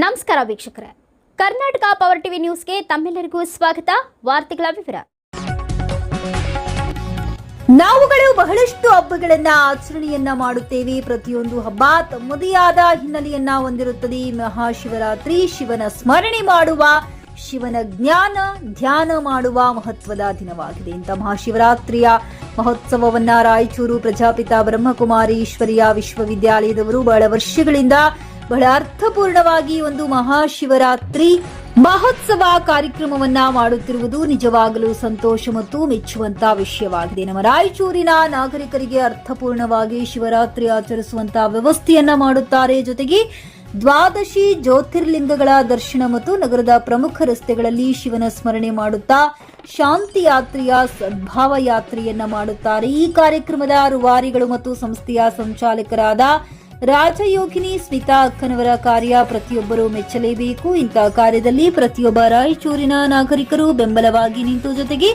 ನಮಸ್ಕಾರ ವೀಕ್ಷಕರೇ, Karnataka power TV ನ್ಯೂಸ್ಗೆ ತಮ್ಮೆಲ್ಲರಿಗೂ ಸ್ವಾಗತ. ವಾರ್ತೆಗಳ ವಿವರ. ನಾವುಗಳು ಬಹಳಷ್ಟು ಹಬ್ಬಗಳನ್ನ ಆಚರಣೆಯನ್ನ ಮಾಡುತ್ತೇವೆ. ಪ್ರತಿಯೊಂದು ಹಬ್ಬ ತಮ್ಮದೇ ಆದ ಹಿನ್ನೆಲೆಯನ್ನ ಹೊಂದಿರುತ್ತದೆ. ಮಹಾಶಿವರಾತ್ರಿ ಶಿವನ ಸ್ಮರಣೆ ಮಾಡುವ, ಶಿವನ ಜ್ಞಾನ ಧ್ಯಾನ ಮಾಡುವ ಮಹತ್ವದ ದಿನವಾಗಿದೆ. ಇಂಥ ಮಹಾಶಿವರಾತ್ರಿಯ ಮಹೋತ್ಸವವನ್ನ ರಾಯಚೂರು ಪ್ರಜಾಪಿತ ಬ್ರಹ್ಮಕುಮಾರಿ ಈಶ್ವರೀಯ ವಿಶ್ವವಿದ್ಯಾಲಯದವರು ಬಹಳ ವರ್ಷಗಳಿಂದ ಬಹಳ ಅರ್ಥಪೂರ್ಣವಾಗಿ ಒಂದು ಮಹಾಶಿವರಾತ್ರಿ ಮಹೋತ್ಸವ ಕಾರ್ಯಕ್ರಮವನ್ನ ಮಾಡುತ್ತಿರುವುದು ನಿಜವಾಗಲೂ ಸಂತೋಷ ಮತ್ತು ಮೆಚ್ಚುವಂತ ವಿಷಯವಾಗಿದೆ. ನಮ್ಮ ರಾಯಚೂರಿನ ನಾಗರಿಕರಿಗೆ ಅರ್ಥಪೂರ್ಣವಾಗಿ ಶಿವರಾತ್ರಿ ಆಚರಿಸುವಂತಹ ವ್ಯವಸ್ಥೆಯನ್ನ ಮಾಡುತ್ತಾರೆ. ಜೊತೆಗೆ 12 ಜ್ಯೋತಿರ್ಲಿಂಗಗಳ ದರ್ಶನ ಮತ್ತು ನಗರದ ಪ್ರಮುಖ ರಸ್ತೆಗಳಲ್ಲಿ ಶಿವನ ಸ್ಮರಣೆ ಮಾಡುತ್ತಾ ಶಾಂತಿ ಯಾತ್ರೆಯ ಸದ್ಭಾವ ಯಾತ್ರೆಯನ್ನ ಮಾಡುತ್ತಾರೆ. ಈ ಕಾರ್ಯಕ್ರಮದ ರೂವಾರಿಗಳು ಮತ್ತು ಸಂಸ್ಥೆಯ ಸಂಚಾಲಕರಾದ ರಾಜಯೋಗಿನಿ ಸ್ಮಿತಾ ಅಕ್ಕನವರ ಕಾರ್ಯ ಪ್ರತಿಯೊಬ್ಬರು ಮೆಚ್ಚಲೇಬೇಕು. ಇಂತಹ ಕಾರ್ಯದಲ್ಲಿ ಪ್ರತಿಯೊಬ್ಬ ರಾಯಚೂರಿನ ನಾಗರಿಕರು ಬೆಂಬಲವಾಗಿ ನಿಂತು, ಜೊತೆಗೆ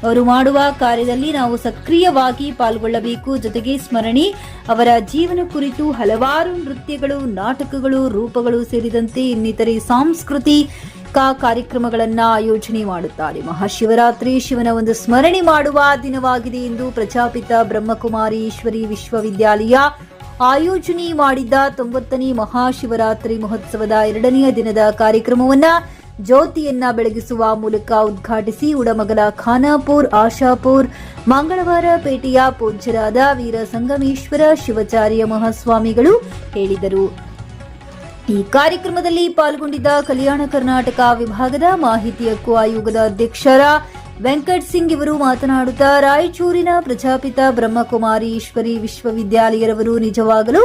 ಅವರು ಮಾಡುವ ಕಾರ್ಯದಲ್ಲಿ ನಾವು ಸಕ್ರಿಯವಾಗಿ ಪಾಲ್ಗೊಳ್ಳಬೇಕು. ಜೊತೆಗೆ ಸ್ಮರಣೆ, ಅವರ ಜೀವನ ಕುರಿತು ಹಲವಾರು ನೃತ್ಯಗಳು, ನಾಟಕಗಳು, ರೂಪಗಳು ಸೇರಿದಂತೆ ಇನ್ನಿತರೆ ಸಾಂಸ್ಕೃತಿಕ ಕಾರ್ಯಕ್ರಮಗಳನ್ನು ಆಯೋಜನೆ ಮಾಡುತ್ತಾರೆ. ಮಹಾಶಿವರಾತ್ರಿ ಶಿವನ ಒಂದು ಸ್ಮರಣೆ ಮಾಡುವ ದಿನವಾಗಿದೆ ಎಂದು ಪ್ರಜಾಪಿತ ಬ್ರಹ್ಮಕುಮಾರಿ ಈಶ್ವರಿ ವಿಶ್ವವಿದ್ಯಾಲಯ ಆಯೋಜನೆ ಮಾಡಿದ್ದ 90ನೇ ಮಹಾಶಿವರಾತ್ರಿ ಮಹೋತ್ಸವದ 2ನೇ ದಿನದ ಕಾರ್ಯಕ್ರಮವನ್ನ ಜ್ಯೋತಿಯನ್ನ ಬೆಳಗಿಸುವ ಮೂಲಕ ಉದ್ಘಾಟಿಸಿ ಉಡಮಗಲ ಖಾನಾಪುರ್ ಆಶಾಪುರ್ ಮಂಗಳವಾರ ಪೇಟೆಯ ಪೂಜ್ಯರಾದ ವೀರ ಸಂಗಮೇಶ್ವರ ಶಿವಾಚಾರ್ಯ ಮಹಾಸ್ವಾಮಿಗಳು ಹೇಳಿದರು. ಈ ಕಾರ್ಯಕ್ರಮದಲ್ಲಿ ಪಾಲ್ಗೊಂಡಿದ್ದ ಕಲ್ಯಾಣ ಕರ್ನಾಟಕ ವಿಭಾಗದ ಮಾಹಿತಿ ಹಕ್ಕು ಆಯೋಗದ ಅಧ್ಯಕ್ಷರ ವೆಂಕಟ್ ಸಿಂಗ್ ಇವರು ಮಾತನಾಡುತ್ತಾ, ರಾಯಚೂರಿನ ಪ್ರಜಾಪಿತ ಬ್ರಹ್ಮಕುಮಾರಿ ಈಶ್ವರಿ ವಿಶ್ವವಿದ್ಯಾಲಯರವರು ನಿಜವಾಗಲೂ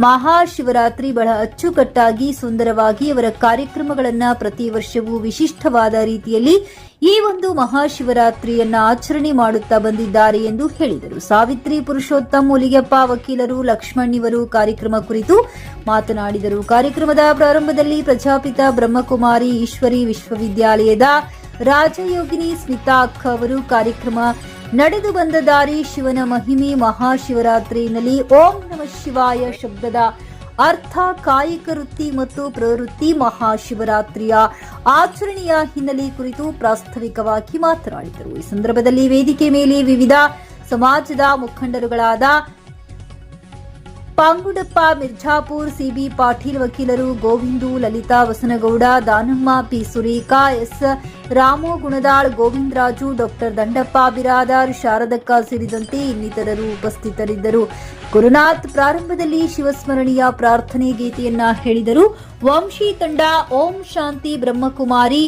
ಮಹಾಶಿವರಾತ್ರಿ ಬಹಳ ಅಚ್ಚುಕಟ್ಟಾಗಿ ಸುಂದರವಾಗಿ ಅವರ ಕಾರ್ಯಕ್ರಮಗಳನ್ನು ಪ್ರತಿ ವರ್ಷವೂ ವಿಶಿಷ್ಟವಾದ ರೀತಿಯಲ್ಲಿ ಈ ಒಂದು ಮಹಾಶಿವರಾತ್ರಿಯನ್ನ ಆಚರಣೆ ಮಾಡುತ್ತಾ ಬಂದಿದ್ದಾರೆ ಎಂದು ಹೇಳಿದರು. ಸಾವಿತ್ರಿ ಪುರುಷೋತ್ತಮ್ ಹುಲಿಗೆಪ್ಪ ವಕೀಲರು ಲಕ್ಷ್ಮಣ್ ಇವರು ಕಾರ್ಯಕ್ರಮ ಕುರಿತು ಮಾತನಾಡಿದರು. ಕಾರ್ಯಕ್ರಮದ ಪ್ರಾರಂಭದಲ್ಲಿ ಪ್ರಜಾಪಿತ ಬ್ರಹ್ಮಕುಮಾರಿ ಈಶ್ವರಿ ವಿಶ್ವವಿದ್ಯಾಲಯದ ರಾಜಯೋಗಿನಿ ಸ್ಮಿತಾ ಅಕ್ಕ ಅವರು ಕಾರ್ಯಕ್ರಮ ನಡೆದು ಬಂದ ದಾರಿ, ಶಿವನ ಮಹಿಮೆ, ಮಹಾಶಿವರಾತ್ರಿಯಲ್ಲಿ ಓಂ ನಮಃ ಶಿವಾಯ ಶಬ್ದದ ಅರ್ಥ, ಕಾಯಿಕ ವೃತ್ತಿ ಮತ್ತು ಪ್ರವೃತ್ತಿ, ಮಹಾಶಿವರಾತ್ರಿಯ ಆಚರಣೆಯ ಹಿನ್ನೆಲೆ ಕುರಿತು ಪ್ರಾಸ್ತಾವಿಕವಾಗಿ ಮಾತನಾಡಿದರು. ಈ ಸಂದರ್ಭದಲ್ಲಿ ವೇದಿಕೆ ಮೇಲೆ ವಿವಿಧ ಸಮಾಜದ ಮುಖಂಡರುಗಳಾದ ಪಾಂಗುಡಪ್ಪ ಮಿರ್ಜಾಪುರ್, ಸಿಬಿ ಪಾಟೀಲ್ ವಕೀಲರು, Govindu, Lalita Vasanagouda, Danamma, P Surekha, S Ramu Gunadal, Govindaraju, doctor Dandappa Biradar, Sharadakka ಸೇರಿದಂತೆ ಇನ್ನಿತರರು ಉಪಸ್ಥಿತರಿದ್ದರು. ಗುರುನಾಥ್ ಪ್ರಾರಂಭದಲ್ಲಿ ಶಿವಸ್ಮರಣೆಯ ಪ್ರಾರ್ಥನೆ ಗೀತೆಯನ್ನ ಹೇಳಿದರು. ವಂಶಿ ತಂಡ ಓಂ ಶಾಂತಿ ಬ್ರಹ್ಮಕುಮಾರಿ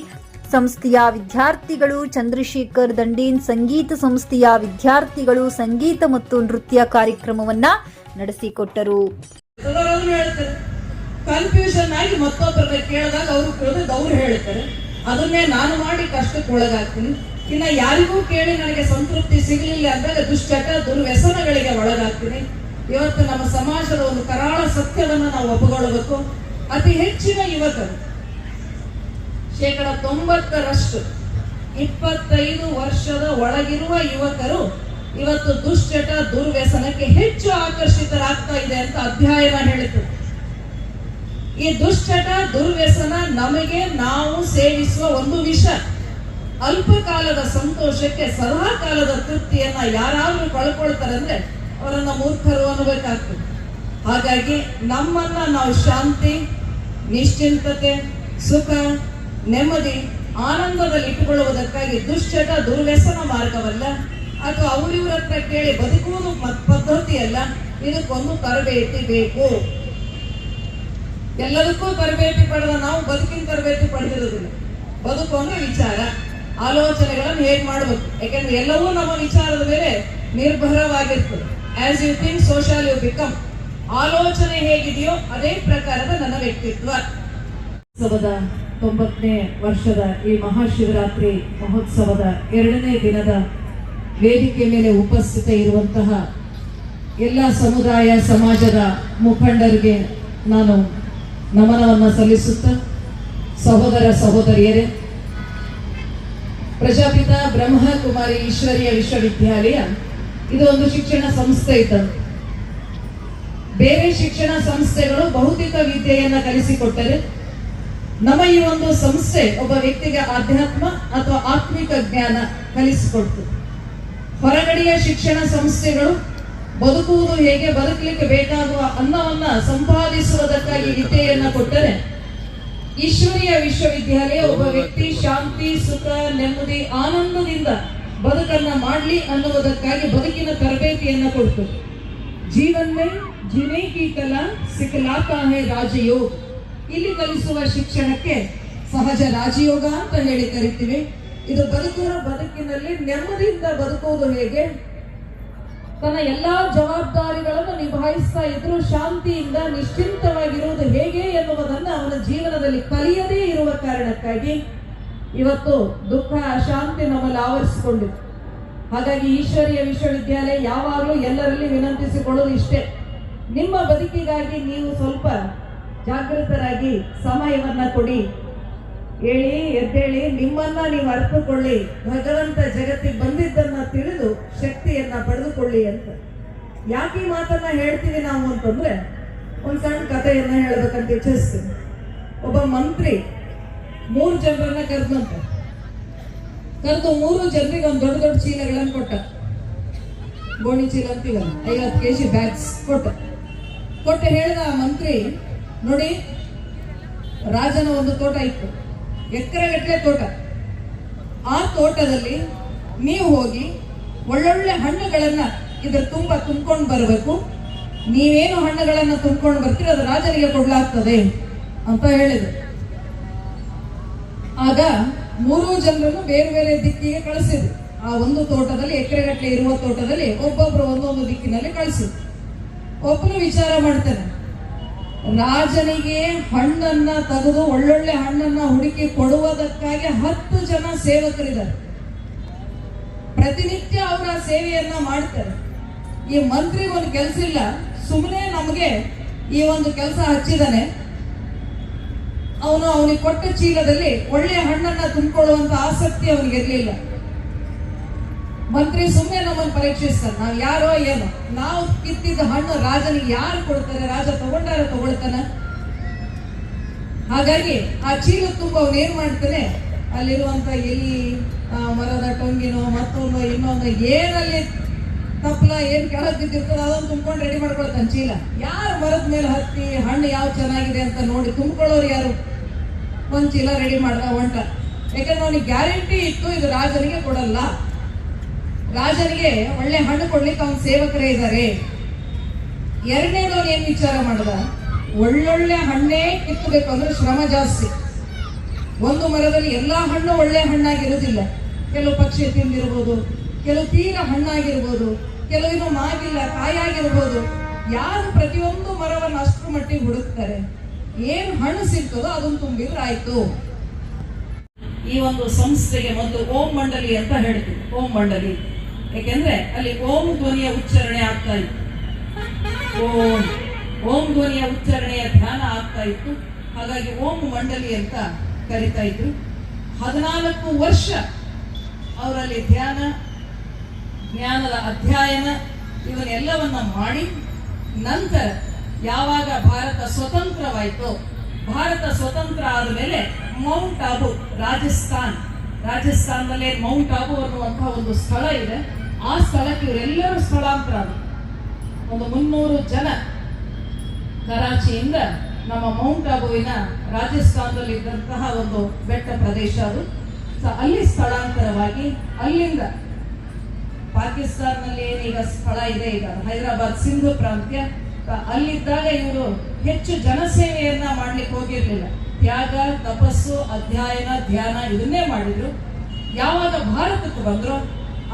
ಸಂಸ್ಥೆಯ ವಿದ್ಯಾರ್ಥಿಗಳು, ಚಂದ್ರಶೇಖರ್ ದಂಡೇನ್ ಸಂಗೀತ ಸಂಸ್ಥೆಯ ವಿದ್ಯಾರ್ಥಿಗಳು ಸಂಗೀತ ಮತ್ತು ನೃತ್ಯ ಕಾರ್ಯಕ್ರಮವನ್ನ ನಡೆಸಿಕೊಟ್ಟರು. ಕನ್ಫ್ಯೂಷನ್ ಆಗಿ ಮತ್ತೊಬ್ಬರನ್ನ ಕೇಳಿದಾಗ ಅವ್ರು ಹೇಳ್ತಾರೆ, ಅದನ್ನೇ ನಾನು ಮಾಡಿ ಕಷ್ಟಕ್ಕೆ ಒಳಗಾಗ್ತೀನಿ. ಇನ್ನ ಯಾರಿಗೂ ಕೇಳಿ ನನಗೆ ಸಂತೃಪ್ತಿ ಸಿಗಲಿಲ್ಲ ಅಂದಾಗ ದುಶ್ಚಟ ದುರ್ವ್ಯಸನಗಳಿಗೆ ಒಳಗಾಗ್ತೀನಿ. ಇವತ್ತು ನಮ್ಮ ಸಮಾಜದ ಒಂದು ಕರಾಳ ಸತ್ಯವನ್ನು ನಾವು ಒಪ್ಪಿಕೊಳ್ಳಬೇಕು. ಅತಿ ಹೆಚ್ಚಿನ ಯುವಕರು 90% 25 ವರ್ಷದ ಒಳಗಿರುವ ಯುವಕರು ಇವತ್ತು ದುಶ್ಚಟ ದುರ್ವ್ಯಸನಕ್ಕೆ ಹೆಚ್ಚು ಆಕರ್ಷಿತರಾಗ್ತಾ ಇದೆ ಅಂತ ಅಧ್ಯಯನ ಹೇಳುತ್ತದೆ. ಈ ದುಶ್ಚಟ ದುರ್ವ್ಯಸನ ನಮಗೆ ನಾವು ಸೇವಿಸುವ ಒಂದು ವಿಷ. ಅಲ್ಪಕಾಲದ ಸಂತೋಷಕ್ಕೆ ಸದಾ ಕಾಲದ ತೃಪ್ತಿಯನ್ನ ಯಾರಾದ್ರೂ ಕಳ್ಕೊಳ್ತಾರೆ ಅಂದ್ರೆ ಅವರನ್ನ ಮೂರ್ಖರು ಅನ್ನಬೇಕಾಗ್ತದೆ. ಹಾಗಾಗಿ ನಮ್ಮನ್ನ ನಾವು ಶಾಂತಿ, ನಿಶ್ಚಿಂತತೆ, ಸುಖ, ನೆಮ್ಮದಿ, ಆನಂದದಲ್ಲಿ ಇಟ್ಟುಕೊಳ್ಳುವುದಕ್ಕಾಗಿ ದುಶ್ಚಟ ದುರ್ವ್ಯಸನ ಮಾರ್ಗವಲ್ಲ, ಅಥವಾ ಅವರಿವ್ರ ಹತ್ರ ಕೇಳಿ ಬದುಕುವುದು ಪದ್ಧತಿ ಅಲ್ಲ. ಇದಕ್ಕೊಂದು ತರಬೇತಿ ಬೇಕು. ಎಲ್ಲದಕ್ಕೂ ತರಬೇತಿ ಪಡೆದ ನಾವು ಬದುಕಿನ ತರಬೇತಿ ಪಡೆದಿರುವುದಿಲ್ಲ. ಬದುಕು ಅಂದ್ರೆ ವಿಚಾರ, ಆಲೋಚನೆಗಳನ್ನು ಹೇಗೆ ಮಾಡಬೇಕು. ಯಾಕೆಂದ್ರೆ ಎಲ್ಲವೂ ನಮ್ಮ ವಿಚಾರದ ಮೇಲೆ ನಿರ್ಭರವಾಗಿರ್ತದೆ. As you think so shall you become. ಆಲೋಚನೆ ಹೇಗಿದೆಯೋ ಅದೇ ಪ್ರಕಾರದ ನನ್ನ ವ್ಯಕ್ತಿತ್ವ. 90ನೇ ವರ್ಷದ ಈ ಮಹಾಶಿವರಾತ್ರಿ ಮಹೋತ್ಸವದ 2ನೇ ದಿನದ ವೇದಿಕೆ ಮೇಲೆ ಉಪಸ್ಥಿತ ಇರುವಂತಹ ಎಲ್ಲ ಸಮುದಾಯ ಸಮಾಜದ ಮುಖಂಡರಿಗೆ ನಾನು ನಮನವನ್ನು ಸಲ್ಲಿಸುತ್ತಾ, ಸಹೋದರ ಸಹೋದರಿಯರೇ, ಪ್ರಜಾಪಿತ ಬ್ರಹ್ಮಕುಮಾರಿ ಈಶ್ವರೀಯ ವಿಶ್ವವಿದ್ಯಾಲಯ ಇದು ಒಂದು ಶಿಕ್ಷಣ ಸಂಸ್ಥೆ ಇದ್ದಂತೆ. ಬೇರೆ ಶಿಕ್ಷಣ ಸಂಸ್ಥೆಗಳು ಭೌತಿಕ ವಿದ್ಯೆಯನ್ನ ಕಲಿಸಿಕೊಟ್ಟರೆ, ನಮ್ಮ ಈ ಒಂದು ಸಂಸ್ಥೆ ಒಬ್ಬ ವ್ಯಕ್ತಿಗೆ ಆಧ್ಯಾತ್ಮ ಅಥವಾ ಆತ್ಮಿಕ ಜ್ಞಾನ ಕಲಿಸಿಕೊಡ್ತು. ಹೊರಗಡೆಯ ಶಿಕ್ಷಣ ಸಂಸ್ಥೆಗಳು ಬದುಕುವುದು ಹೇಗೆ, ಬದುಕಲಿಕ್ಕೆ ಬೇಕಾಗುವ ಅನ್ನವನ್ನ ಸಂಪಾದಿಸುವುದಕ್ಕಾಗಿ ವಿದ್ಯೆಯನ್ನ ಕೊಟ್ಟರೆ, ಈಶ್ವರೀಯ ವಿಶ್ವವಿದ್ಯಾಲಯ ಒಬ್ಬ ವ್ಯಕ್ತಿ ಶಾಂತಿ, ಸುಖ, ನೆಮ್ಮದಿ, ಆನಂದದಿಂದ ಬದುಕನ್ನ ಮಾಡಲಿ ಅನ್ನುವುದಕ್ಕಾಗಿ ಬದುಕಿನ ತರಬೇತಿಯನ್ನ ಕೊಡ್ತು. ಜೀವನ್ ಮೇ ಜೀನೆ ಕಿ ಕಲಾ ಸಿಖಲಾತಾ ಹೈ ರಾಜಯೋಗ. ಇಲ್ಲಿ ಕಲಿಸುವ ಶಿಕ್ಷಣಕ್ಕೆ ಸಹಜ ರಾಜಯೋಗ ಅಂತ ಹೇಳಿ ಕರಿತೀವಿ. ಇದು ಬದುಕಿನಲ್ಲಿ ನೆಮ್ಮದಿಯಿಂದ ಬದುಕುವುದು ಹೇಗೆ, ತನ್ನ ಎಲ್ಲಾ ಜವಾಬ್ದಾರಿಗಳನ್ನು ನಿಭಾಯಿಸ್ತಾ ಇದ್ರು ಶಾಂತಿಯಿಂದ ನಿಶ್ಚಿಂತವಾಗಿರುವುದು ಹೇಗೆ ಎನ್ನುವುದನ್ನ ಅವನ ಜೀವನದಲ್ಲಿ ಕಲಿಯದೇ ಇರುವ ಕಾರಣಕ್ಕಾಗಿ ಇವತ್ತು ದುಃಖ, ಅಶಾಂತಿ ನಮ್ಮಲ್ಲಿ ಆವರಿಸಿಕೊಂಡಿದೆ. ಹಾಗಾಗಿ ಈಶ್ವರೀಯ ವಿಶ್ವವಿದ್ಯಾಲಯ ಯಾವಾಗಲೂ ಎಲ್ಲರಲ್ಲಿ ವಿನಂತಿಸಿಕೊಳ್ಳೋದು ಇಷ್ಟೇ, ನಿಮ್ಮ ಬದುಕಿಗಾಗಿ ನೀವು ಸ್ವಲ್ಪ ಜಾಗೃತರಾಗಿ ಸಮಯವನ್ನ ಕೊಡಿ, ಹೇಳಿ ಎದ್ದೇಳಿ, ನಿಮ್ಮನ್ನ ನೀವು ಅರ್ಥಕೊಳ್ಳಿ, ಭಗವಂತ ಜಗತ್ತಿಗೆ ಬಂದಿದ್ದನ್ನ ತಿಳಿದು ಶಕ್ತಿಯನ್ನ ಪಡೆದುಕೊಳ್ಳಿ ಅಂತ. ಯಾಕೆ ಈ ಮಾತನ್ನ ಹೇಳ್ತೀವಿ ನಾವು ಅಂತಂದ್ರೆ, ಒಂದ್ ಸಣ್ಣ ಕಥೆಯನ್ನ ಹೇಳ್ಬೇಕಂತ ಇಚ್ಛಿಸ್ತೀನಿ. ಒಬ್ಬ ಮಂತ್ರಿ 3 ಜನರನ್ನ ಕರೆದು 3 ಜನರಿಗೆ ಒಂದು ದೊಡ್ಡ ದೊಡ್ಡ ಚೀಲಗಳನ್ನು ಕೊಟ್ಟ. ಗೋಣಿ ಚೀಲ ಅಂತೀವಲ್ಲ, 50 kg ಬ್ಯಾಗ್ಸ್ ಕೊಟ್ಟು ಹೇಳ್ದ ಆ ಮಂತ್ರಿ, ನೋಡಿ ರಾಜನ ಒಂದು ತೋಟ ಇತ್ತು, ಎಕರೆಗಟ್ಟಲೆ ತೋಟ. ಆ ತೋಟದಲ್ಲಿ ನೀವು ಹೋಗಿ ಒಳ್ಳೊಳ್ಳೆ ಹಣ್ಣುಗಳನ್ನ ಇದ್ರ ತುಂಬಿಕೊಂಡು ಬರಬೇಕು. ನೀವೇನು ಹಣ್ಣುಗಳನ್ನ ತುಂಬಿಕೊಂಡು ಬರ್ತೀರಿ ಅದು ರಾಜನಿಗೆ ಕೊಡ್ಲಾಗ್ತದೆ ಅಂತ ಹೇಳಿದ್ರು. ಆಗ 3 ಜನರನ್ನು ಬೇರೆ ಬೇರೆ ದಿಕ್ಕಿಗೆ ಕಳಿಸಿದ್ರು. ಆ ಒಂದು ತೋಟದಲ್ಲಿ, ಎಕರೆಗಟ್ಟಲೆ ಇರುವ ತೋಟದಲ್ಲಿ ಒಬ್ಬೊಬ್ರು ಒಂದೊಂದು ದಿಕ್ಕಿನಲ್ಲಿ ಕಳಿಸಿದ್ರು. ಒಬ್ಬನು ವಿಚಾರ ಮಾಡ್ತಾನೆ, ರಾಜನಿಗೆ ಹಣ್ಣನ್ನ ತೆಗೆದು ಒಳ್ಳೊಳ್ಳೆ ಹಣ್ಣನ್ನ ಹುಡುಕಿ ಕೊಡುವುದಕ್ಕಾಗಿ 10 ಜನ ಸೇವಕರಿದ್ದಾರೆ. ಪ್ರತಿನಿತ್ಯ ಅವರ ಸೇವೆಯನ್ನ ಮಾಡ್ತಾರೆ. ಈ ಮಂತ್ರಿಗೆ ಒಂದು ಕೆಲಸ ಇಲ್ಲ, ಸುಮ್ಮನೆ ನಮಗೆ ಈ ಒಂದು ಕೆಲಸ ಹಚ್ಚಿದಾನೆ. ಅವನಿಗೆ ಕೊಟ್ಟ ಚೀಲದಲ್ಲಿ ಒಳ್ಳೆ ಹಣ್ಣನ್ನ ತುಂಬಿಕೊಳ್ಳುವಂತ ಆಸಕ್ತಿ ಅವನಿಗೆ ಇರಲಿಲ್ಲ. ಮಂತ್ರಿ ಸುಮ್ಮನೆ ನಮ್ಮನ್ನು ಪರೀಕ್ಷಿಸ್ತಾರೆ, ನಾವು ಯಾರೋ ಏನೋ, ನಾವು ಕಿತ್ತಿದ್ದ ಹಣ್ಣು ರಾಜನಿಗೆ ಯಾರು ಕೊಡ್ತಾರೆ, ರಾಜ ತಗೊಳ್ತಾನ. ಹಾಗಾಗಿ ಆ ಚೀಲ ತುಂಬ ಅವನು ಏನ್ ಮಾಡ್ತಾನೆ, ಅಲ್ಲಿರುವಂತ ಎಲಿ, ಮರದ ಟೊಂಗಿನೋ ಮತ್ತೊಂದು ಇನ್ನೊಂದು ಏನಲ್ಲಿ ತಪ್ಪಲ ಏನ್ ಕೆಳಗೆ ಬಿದ್ದಿರ್ತದೆ ಅದನ್ನು ತುಂಬ್ಕೊಂಡು ರೆಡಿ ಮಾಡ್ಕೊಳ್ತಾನೆ ಚೀಲ. ಯಾರು ಮರದ ಮೇಲೆ ಹತ್ತಿ ಹಣ್ಣು ಯಾವ ಚೆನ್ನಾಗಿದೆ ಅಂತ ನೋಡಿ ತುಂಬ್ಕೊಳ್ಳೋರು ಯಾರು? ಒಂದ್ ಚೀಲ ರೆಡಿ ಮಾಡ್ದ ಹೊಂಟ. ಯಾಕಂದ್ರೆ ಅವನಿಗೆ ಗ್ಯಾರಂಟಿ ಇತ್ತು ಇದು ರಾಜನಿಗೆ ಕೊಡಲ್ಲ, ರಾಜನಿಗೆ ಒಳ್ಳೆ ಹಣ್ಣು ಕೊಡ್ಲಿಕ್ಕೆ ಅವನ ಸೇವಕರೇ ಇದ್ದಾರೆ. ಎರಡನೇದು ಅವನು ಏನ್ ವಿಚಾರ ಮಾಡ್ದ, ಒಳ್ಳೊಳ್ಳೆ ಹಣ್ಣೇ ಕಿತ್ತಬೇಕು ಅಂದ್ರೆ ಶ್ರಮ ಜಾಸ್ತಿ. ಒಂದು ಮರದಲ್ಲಿ ಎಲ್ಲಾ ಹಣ್ಣು ಒಳ್ಳೆ ಹಣ್ಣಾಗಿರುವುದಿಲ್ಲ, ಕೆಲವು ಪಕ್ಷಿ ತಿಂದಿರ್ಬೋದು, ಕೆಲವು ತೀರ ಹಣ್ಣಾಗಿರ್ಬೋದು, ಕೆಲವಿನ ಮಾಗಿಲ್ಲ ಕಾಯಾಗಿರ್ಬೋದು. ಯಾರು ಪ್ರತಿಯೊಂದು ಮರವನ್ನು ಅಷ್ಟರ ಮಟ್ಟಿಗೆ ಹುಡುಕ್ತಾರೆ, ಏನ್ ಹಣ್ಣು ಸಿಗ್ತದೋ ಅದನ್ನು ತುಂಬಿದ್ರೆ ಆಯ್ತು. ಈ ಒಂದು ಸಂಸ್ಥೆಗೆ ಮೊದಲು ಓಂ ಮಂಡಲಿ ಅಂತ ಹೇಳ್ತೀವಿ, ಓಂ ಮಂಡಲಿ. ಯಾಕೆಂದ್ರೆ ಅಲ್ಲಿ ಓಂ ಧ್ವನಿಯ ಉಚ್ಚಾರಣೆ ಆಗ್ತಾ ಇತ್ತು, ಓಂ ಧ್ವನಿಯ ಉಚ್ಚಾರಣೆಯ ಧ್ಯಾನ ಆಗ್ತಾ ಇತ್ತು. ಹಾಗಾಗಿ ಓಂ ಮಂಡಲಿ ಅಂತ ಕರಿತಾ ಇದ್ರು. 14 ವರ್ಷ ಅವರಲ್ಲಿ ಜ್ಞಾನದ ಅಧ್ಯಯನ ಇವನ್ನೆಲ್ಲವನ್ನ ಮಾಡಿ ನಂತರ ಯಾವಾಗ ಭಾರತ ಸ್ವತಂತ್ರವಾಯಿತು, ಭಾರತ ಸ್ವತಂತ್ರ ಆದ ಮೇಲೆ ಮೌಂಟ್ ಆಬು, ರಾಜಸ್ಥಾನದಲ್ಲಿ ಮೌಂಟ್ ಆಬು ಅನ್ನುವಂತಹ ಒಂದು ಸ್ಥಳ ಇದೆ. ಆ ಸ್ಥಳಕ್ಕೆ ಇವರೆಲ್ಲರೂ ಸ್ಥಳಾಂತರ ಆದರು. ಒಂದು 300 ಜನ ಕರಾಚಿಯಿಂದ ನಮ್ಮ ಮೌಂಟ್ ಆಬುವಿನ ರಾಜಸ್ಥಾನದಲ್ಲಿ ಇದ್ದಂತಹ ಒಂದು ಬೆಟ್ಟ ಪ್ರದೇಶ ಅದು. ಅಲ್ಲಿ ಸ್ಥಳಾಂತರವಾಗಿ ಅಲ್ಲಿಂದ ಪಾಕಿಸ್ತಾನದಲ್ಲಿ ಏನೀಗ ಸ್ಥಳ ಇದೆ, ಈಗ ಹೈದರಾಬಾದ್ ಸಿಂಧು ಪ್ರಾಂತ್ಯ, ಅಲ್ಲಿದ್ದಾಗ ಇವರು ಹೆಚ್ಚು ಜನಸೇವೆಯನ್ನ ಮಾಡ್ಲಿಕ್ಕೆ ಹೋಗಿರ್ಲಿಲ್ಲ. ತ್ಯಾಗ, ತಪಸ್ಸು, ಅಧ್ಯಯನ, ಧ್ಯಾನ ಇದನ್ನೇ ಮಾಡಿದ್ರು. ಯಾವಾಗ ಭಾರತಕ್ಕೆ ಬಂದ್ರು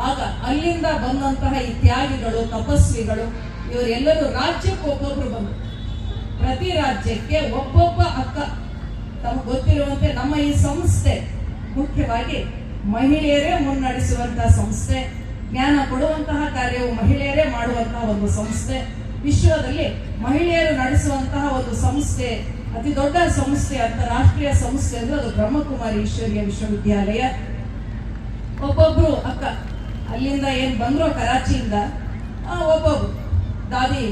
ಆಗ ಅಲ್ಲಿಂದ ಬಂದಂತಹ ಈ ತ್ಯಾಗಿಗಳು, ತಪಸ್ವಿಗಳು ಇವರೆಲ್ಲರೂ ರಾಜ್ಯಕ್ಕೆ ಒಬ್ಬೊಬ್ರು ಬಂದರು. ಪ್ರತಿ ರಾಜ್ಯಕ್ಕೆ ಒಬ್ಬೊಬ್ಬ ಅಕ್ಕ. ತಮಗೆ ಗೊತ್ತಿರುವಂತೆ ನಮ್ಮ ಈ ಸಂಸ್ಥೆ ಮುಖ್ಯವಾಗಿ ಮಹಿಳೆಯರೇ ಮುನ್ನಡೆಸುವಂತಹ ಸಂಸ್ಥೆ, ಜ್ಞಾನ ಕೊಡುವಂತಹ ಕಾರ್ಯವು ಮಹಿಳೆಯರೇ ಮಾಡುವಂತಹ ಒಂದು ಸಂಸ್ಥೆ. ವಿಶ್ವದಲ್ಲಿ ಮಹಿಳೆಯರು ನಡೆಸುವಂತಹ ಒಂದು ಸಂಸ್ಥೆ, ಅತಿ ದೊಡ್ಡ ಸಂಸ್ಥೆ, ಅಂತಾರಾಷ್ಟ್ರೀಯ ಸಂಸ್ಥೆ ಅಂದ್ರೆ ಅದು ಬ್ರಹ್ಮಕುಮಾರಿ ಈಶ್ವರೀಯ ವಿಶ್ವವಿದ್ಯಾಲಯ. ಒಬ್ಬೊಬ್ರು ಅಕ್ಕ ಅಲ್ಲಿಂದ ಏನ್ ಬಂದ್ರು ಕರಾಚಿಯಿಂದ, ಒಬ್ಬೊಬ್ರು ದಾದಿ